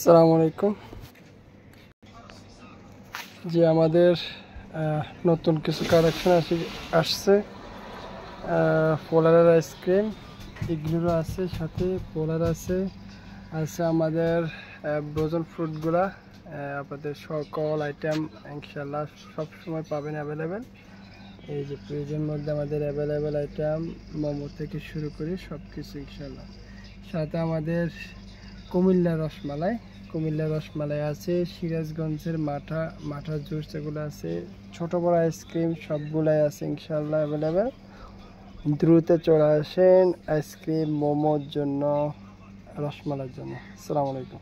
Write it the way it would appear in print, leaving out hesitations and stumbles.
আসসালামু আলাইকুম। যে আমাদের নতুন কিছু কালেকশন আসছে পোলারের আইসক্রিম এগুলো আছে, সাথে পোলার আছে আমাদের ফ্রোজেন ফ্রুটগুলা। আপনাদের সকল আইটেম ইনশাল্লাহ সবসময় পাবেন অ্যাভেলেবেল। এই যে ফ্রিজের মধ্যে আমাদের অ্যাভেলেবেল আইটেম মোমো থেকে শুরু করে সব কিছু ইনশাল্লাহ। সাথে আমাদের কুমিল্লার রসমালাই আছে, সিরাজগঞ্জের মাঠা জুস এগুলো আছে, ছোট বড় আইসক্রিম সবগুলাই আছে ইনশাল্লাহ অ্যাভেলেবেল। দ্রুত চলে আসেন আইসক্রিম মোমোর জন্য, রসমালাইয়ের জন্য। আসসালামু আলাইকুম।